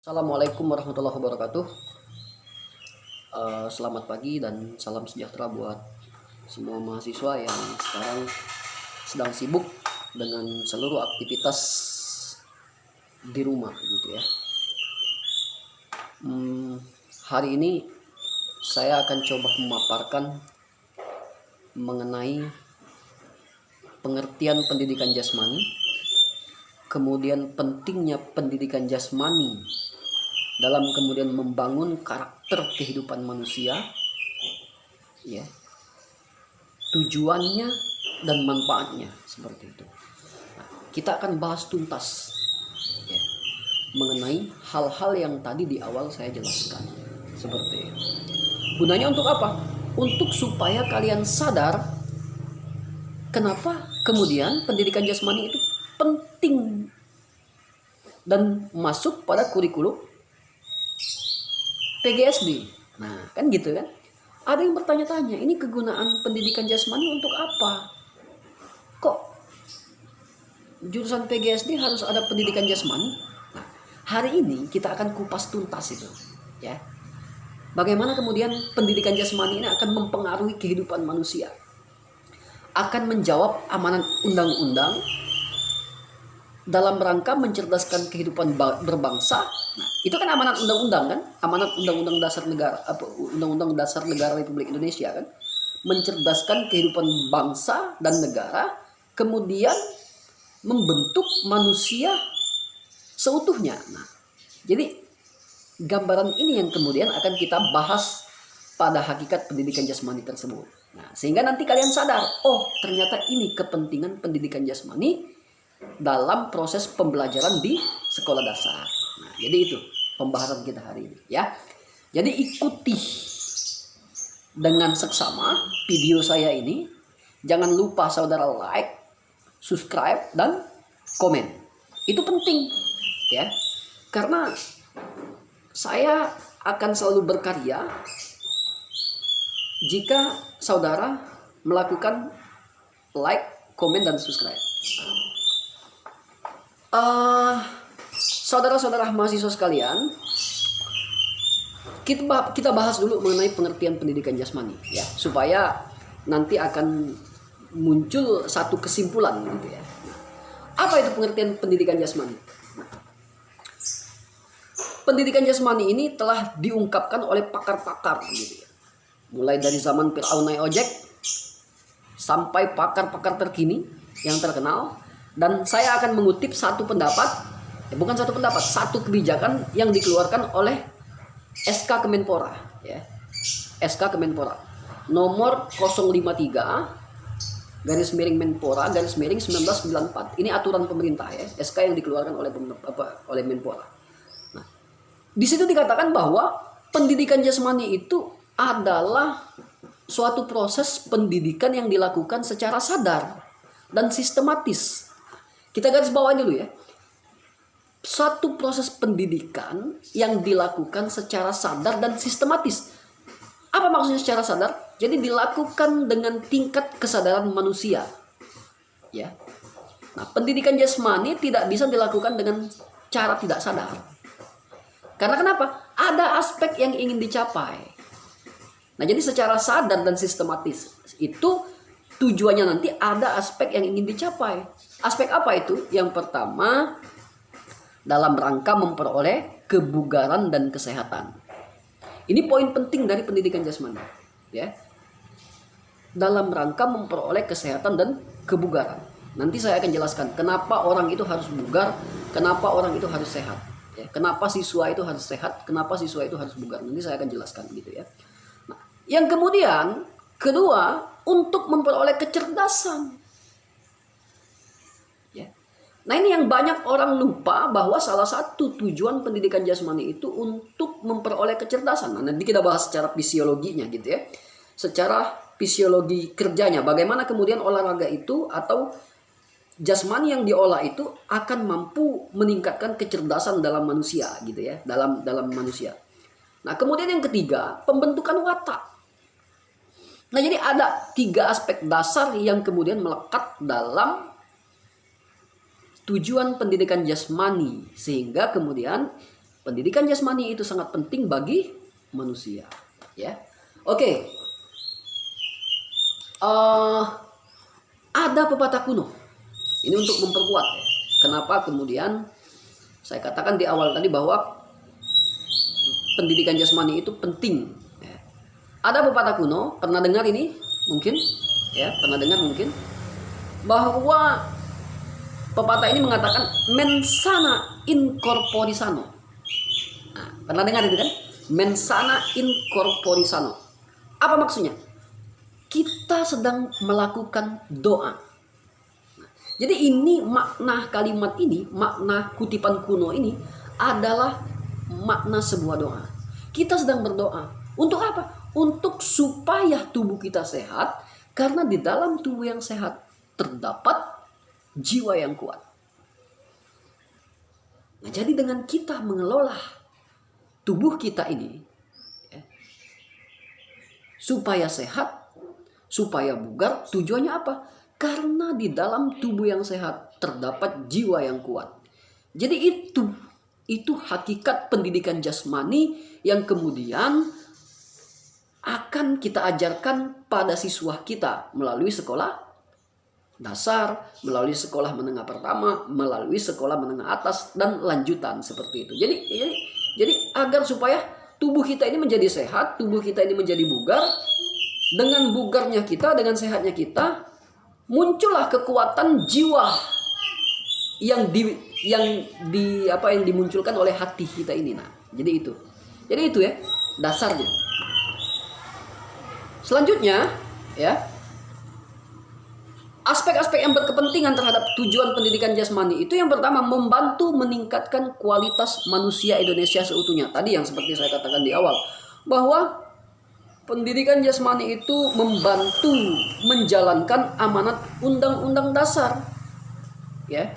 Assalamualaikum warahmatullahi wabarakatuh. Selamat pagi dan salam sejahtera buat semua mahasiswa yang sekarang sedang sibuk dengan seluruh aktivitas di rumah gitu ya. Hari ini saya akan coba memaparkan mengenai pengertian pendidikan jasmani, kemudian pentingnya pendidikan jasmani dalam kemudian membangun karakter kehidupan manusia, ya, tujuannya dan manfaatnya seperti itu. Nah, kita akan bahas tuntas, ya, mengenai hal-hal yang tadi di awal saya jelaskan seperti itu. Gunanya untuk apa? Untuk supaya kalian sadar kenapa kemudian pendidikan jasmani itu penting dan masuk pada kurikulum PGSD. Nah, kan gitu kan? Ada yang bertanya-tanya, ini kegunaan pendidikan jasmani untuk apa? Kok jurusan PGSD harus ada pendidikan jasmani? Nah, hari ini kita akan kupas tuntas itu, ya. Bagaimana kemudian pendidikan jasmani ini akan mempengaruhi kehidupan manusia? Akan menjawab amanat undang-undang dalam rangka mencerdaskan kehidupan berbangsa. Nah, itu kan amanat undang-undang kan? Amanat undang-undang dasar negara, undang-undang dasar negara Republik Indonesia kan? Mencerdaskan kehidupan bangsa dan negara, kemudian membentuk manusia seutuhnya. Nah, jadi gambaran ini yang kemudian akan kita bahas pada hakikat pendidikan jasmani tersebut. Nah, sehingga nanti kalian sadar, oh ternyata ini kepentingan pendidikan jasmani dalam proses pembelajaran di sekolah dasar. Nah, jadi itu pembahasan kita hari ini, ya. Jadi ikuti dengan seksama video saya ini. Jangan lupa saudara like, subscribe, dan komen. Itu penting, ya. Karena saya akan selalu berkarya jika saudara melakukan like, komen, dan subscribe. Saudara-saudara mahasiswa sekalian, kita bahas dulu mengenai pengertian pendidikan jasmani, ya, supaya nanti akan muncul satu kesimpulan gitu ya. Apa itu pengertian pendidikan jasmani? Pendidikan jasmani ini telah diungkapkan oleh pakar-pakar gitu ya. Mulai dari zaman Fir'aun naik ojek sampai pakar-pakar terkini yang terkenal. Dan saya akan mengutip satu pendapat, bukan satu pendapat, satu kebijakan yang dikeluarkan oleh SK Kemenpora, ya. SK Kemenpora nomor 053 garis miring Menpora garis miring 1994. Ini aturan pemerintah, ya, SK yang dikeluarkan oleh Menpora. Nah, di situ dikatakan bahwa pendidikan jasmani itu adalah suatu proses pendidikan yang dilakukan secara sadar dan sistematis. Kita garis bawahi dulu ya. Satu proses pendidikan yang dilakukan secara sadar dan sistematis. Apa maksudnya secara sadar? Jadi dilakukan dengan tingkat kesadaran manusia. Ya. Nah, pendidikan jasmani tidak bisa dilakukan dengan cara tidak sadar. Karena kenapa? Ada aspek yang ingin dicapai. Nah, jadi secara sadar dan sistematis itu tujuannya nanti ada aspek yang ingin dicapai. Aspek apa itu? Yang pertama, dalam rangka memperoleh kebugaran dan kesehatan. Ini poin penting dari pendidikan jasmani, ya. Dalam rangka memperoleh kesehatan dan kebugaran. Nanti saya akan jelaskan kenapa orang itu harus bugar, kenapa orang itu harus sehat, ya. Kenapa siswa itu harus sehat, kenapa siswa itu harus bugar. Nanti saya akan jelaskan gitu ya. Nah, yang kemudian kedua, untuk memperoleh kecerdasan. Nah, ini yang banyak orang lupa bahwa salah satu tujuan pendidikan jasmani itu untuk memperoleh kecerdasan. Nah, nanti kita bahas secara fisiologinya gitu ya. Secara fisiologi kerjanya, bagaimana kemudian olahraga itu atau jasmani yang diolah itu akan mampu meningkatkan kecerdasan dalam manusia gitu ya, dalam manusia. Nah, kemudian yang ketiga, pembentukan watak. Nah, jadi ada 3 aspek dasar yang kemudian melekat dalam tujuan pendidikan jasmani, sehingga kemudian Pendidikan jasmani itu sangat penting bagi manusia, ya. Oke. Ada pepatah kuno. Ini untuk memperkuat ya. Kenapa kemudian saya katakan di awal tadi bahwa pendidikan jasmani itu penting. Ya. Ada pepatah kuno, pernah dengar ini? Mungkin, ya, pernah dengar mungkin, bahwa pepatah ini mengatakan mensana in corpore sano. Nah, pernah dengar itu kan? Mensana in corpore sano. Apa maksudnya? Kita sedang melakukan doa. Jadi ini makna kalimat ini, makna kutipan kuno ini adalah makna sebuah doa. Kita sedang berdoa. Untuk apa? Untuk supaya tubuh kita sehat. Karena di dalam tubuh yang sehat terdapat jiwa yang kuat. Nah, jadi dengan kita mengelola tubuh kita ini, ya, supaya sehat, supaya bugar, tujuannya apa? Karena di dalam tubuh yang sehat terdapat jiwa yang kuat. Jadi itu hakikat pendidikan jasmani yang kemudian akan kita ajarkan pada siswa kita melalui sekolah dasar, melalui sekolah menengah pertama, melalui sekolah menengah atas dan lanjutan seperti itu. Jadi agar supaya tubuh kita ini menjadi sehat, tubuh kita ini menjadi bugar. Dengan bugarnya kita, dengan sehatnya kita, muncullah kekuatan jiwa yang dimunculkan oleh hati kita ini. Nah, jadi itu ya dasarnya. Selanjutnya, ya, aspek-aspek yang berkepentingan terhadap tujuan pendidikan jasmani itu yang pertama membantu meningkatkan kualitas manusia Indonesia seutuhnya. Tadi yang seperti saya katakan di awal bahwa pendidikan jasmani itu membantu menjalankan amanat Undang-Undang Dasar, ya,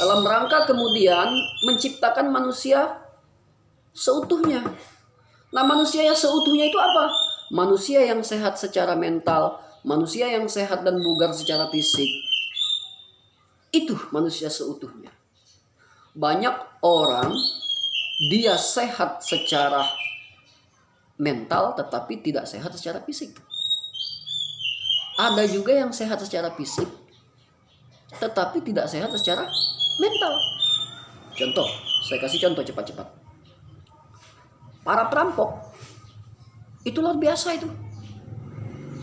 dalam rangka kemudian menciptakan manusia seutuhnya. Nah, manusia yang seutuhnya itu apa? Manusia yang sehat secara mental, manusia yang sehat dan bugar secara fisik. Itu manusia seutuhnya. Banyak orang dia sehat secara mental tetapi tidak sehat secara fisik. Ada juga yang sehat secara fisik tetapi tidak sehat secara mental. Contoh, saya kasih contoh cepat-cepat. Para perampok itu luar biasa itu.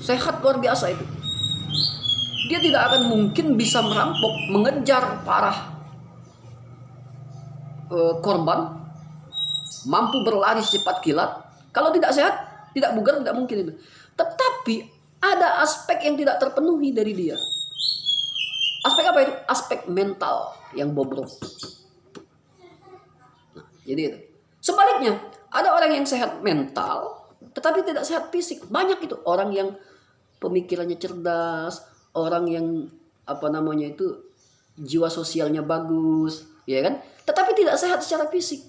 Sehat luar biasa itu. Dia tidak akan mungkin bisa merampok, mengejar para korban, mampu berlari secepat kilat. Kalau tidak sehat, tidak bugar, tidak mungkin itu. Tetapi ada aspek yang tidak terpenuhi dari dia. Aspek apa itu? Aspek mental yang bobrok. Nah, jadi itu. Sebaliknya, ada orang yang sehat mental, tetapi tidak sehat fisik. Banyak itu orang yang pemikirannya cerdas, orang yang jiwa sosialnya bagus, ya kan? Tetapi tidak sehat secara fisik.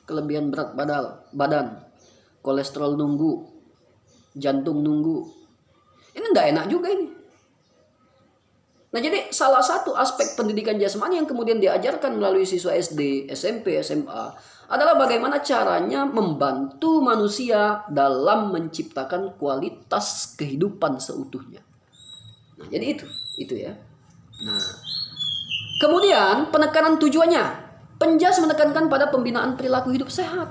Kelebihan berat badan, kolesterol nunggu, jantung nunggu. Ini enggak enak juga ini. Nah, jadi salah satu aspek pendidikan jasmani yang kemudian diajarkan melalui siswa SD, SMP, SMA adalah bagaimana caranya membantu manusia dalam menciptakan kualitas kehidupan seutuhnya. Nah, jadi itu ya. Nah, kemudian penekanan tujuannya. Penjas menekankan pada pembinaan perilaku hidup sehat.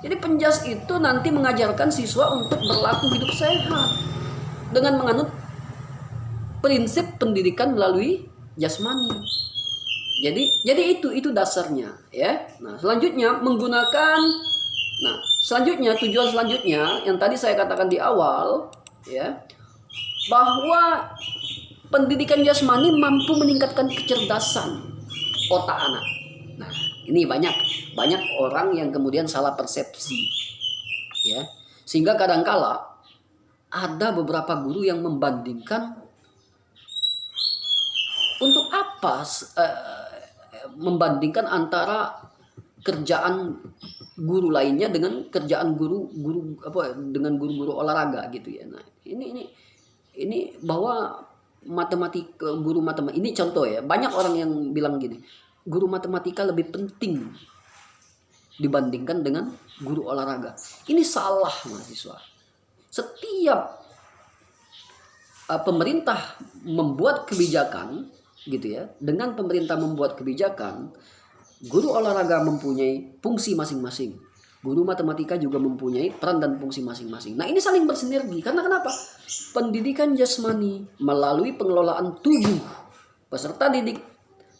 Jadi penjas itu nanti mengajarkan siswa untuk berlaku hidup sehat dengan menganut prinsip pendidikan melalui jasmani. Jadi itu dasarnya, ya. Nah, selanjutnya tujuan selanjutnya yang tadi saya katakan di awal, ya, bahwa pendidikan jasmani mampu meningkatkan kecerdasan otak anak. Nah, ini banyak orang yang kemudian salah persepsi, ya, sehingga kadangkala ada beberapa guru yang membandingkan untuk apa membandingkan antara kerjaan guru lainnya dengan kerjaan guru guru olahraga gitu ya. Nah, ini bahwa guru matematika ini contoh ya, banyak orang yang bilang gini, guru matematika lebih penting dibandingkan dengan guru olahraga. Ini salah mahasiswa. Setiap pemerintah membuat kebijakan gitu ya, dengan pemerintah membuat kebijakan, guru olahraga mempunyai fungsi masing-masing. Guru matematika juga mempunyai peran dan fungsi masing-masing. Nah, ini saling bersinergi. Karena kenapa? Pendidikan jasmani melalui pengelolaan tubuh peserta didik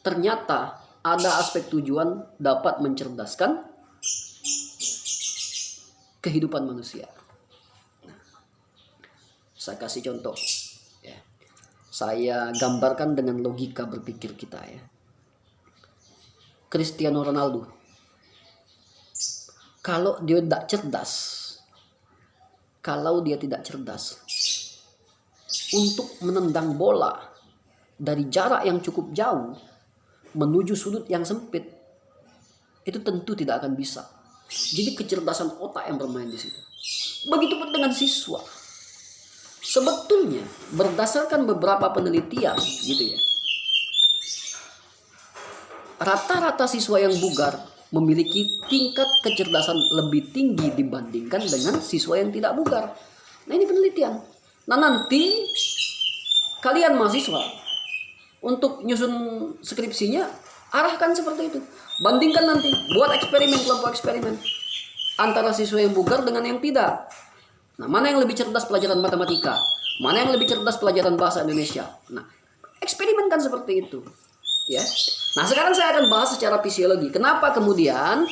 ternyata ada aspek tujuan dapat mencerdaskan kehidupan manusia. Nah, saya kasih contoh. Ya. Saya gambarkan dengan logika berpikir kita ya. Cristiano Ronaldo, kalau dia tidak cerdas, untuk menendang bola dari jarak yang cukup jauh menuju sudut yang sempit, itu tentu tidak akan bisa. Jadi kecerdasan otak yang bermain di situ. Begitupun dengan siswa. Sebetulnya berdasarkan beberapa penelitian gitu ya, rata-rata siswa yang bugar memiliki tingkat kecerdasan lebih tinggi dibandingkan dengan siswa yang tidak bugar. Nah, ini penelitian. Nah, nanti kalian mahasiswa untuk nyusun skripsinya arahkan seperti itu. Bandingkan nanti, buat eksperimen, kelompok eksperimen antara siswa yang bugar dengan yang tidak. Nah, mana yang lebih cerdas pelajaran matematika? Mana yang lebih cerdas pelajaran bahasa Indonesia? Nah, eksperimenkan seperti itu. Ya. Nah, sekarang saya akan bahas secara fisiologi. Kenapa kemudian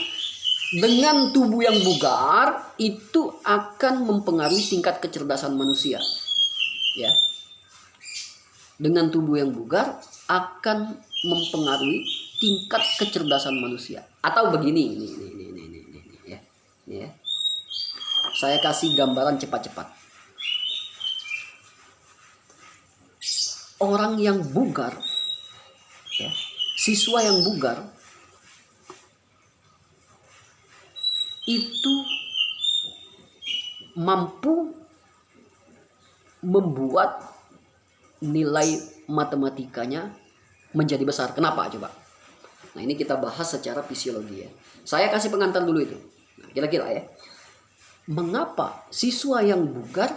dengan tubuh yang bugar itu akan mempengaruhi tingkat kecerdasan manusia? Ya. Dengan tubuh yang bugar akan mempengaruhi tingkat kecerdasan manusia. Atau begini, ini ya. Ini ya. Saya kasih gambaran cepat-cepat. Orang yang bugar, ya, siswa yang bugar itu mampu membuat nilai matematikanya menjadi besar. Kenapa coba? Nah, ini kita bahas secara fisiologi ya. Saya kasih pengantar dulu itu. Nah, kira-kira ya. Mengapa siswa yang bugar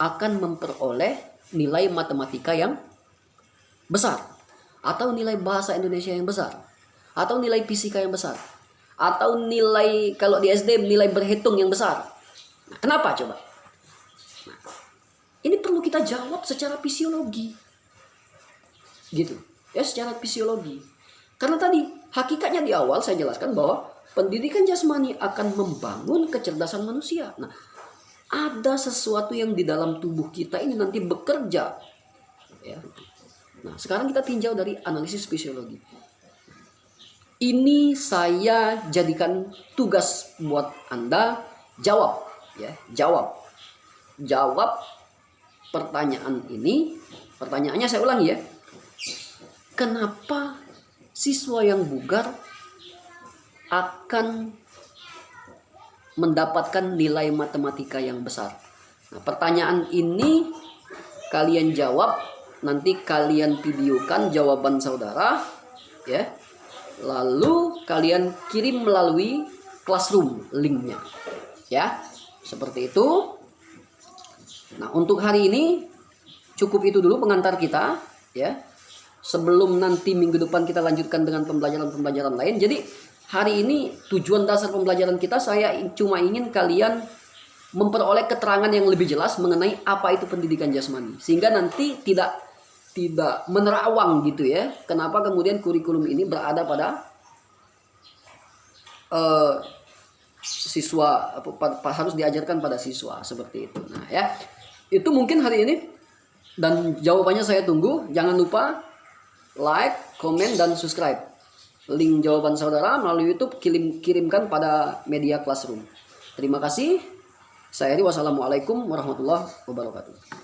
akan memperoleh nilai matematika yang besar? Atau nilai bahasa Indonesia yang besar? Atau nilai fisika yang besar? Atau nilai, kalau di SD, nilai berhitung yang besar? Nah, kenapa coba? Nah, ini perlu kita jawab secara fisiologi. Gitu. Ya, secara fisiologi. Karena tadi, hakikatnya di awal saya jelaskan bahwa pendidikan jasmani akan membangun kecerdasan manusia. Nah, ada sesuatu yang di dalam tubuh kita ini nanti bekerja. Ya. Nah, sekarang kita tinjau dari analisis fisiologi. Ini saya jadikan tugas buat Anda, jawab. Ya, jawab pertanyaan ini. Pertanyaannya saya ulangi ya. Kenapa siswa yang bugar akan mendapatkan nilai matematika yang besar? Nah, pertanyaan ini kalian jawab, nanti kalian videokan jawaban saudara, ya. Lalu kalian kirim melalui Classroom linknya, ya. Seperti itu. Nah, untuk hari ini cukup itu dulu pengantar kita, ya. Sebelum nanti minggu depan kita lanjutkan dengan pembelajaran-pembelajaran lain. Jadi hari ini tujuan dasar pembelajaran kita, saya cuma ingin kalian memperoleh keterangan yang lebih jelas mengenai apa itu pendidikan jasmani. Sehingga nanti tidak menerawang gitu ya. Kenapa kemudian kurikulum ini berada pada siswa, harus diajarkan pada siswa seperti itu. Nah ya, itu mungkin hari ini. Dan jawabannya saya tunggu. Jangan lupa like, komen, dan subscribe. Link jawaban saudara melalui YouTube kirimkan pada media Classroom. Terima kasih. Saya Heri, wassalamualaikum warahmatullahi wabarakatuh.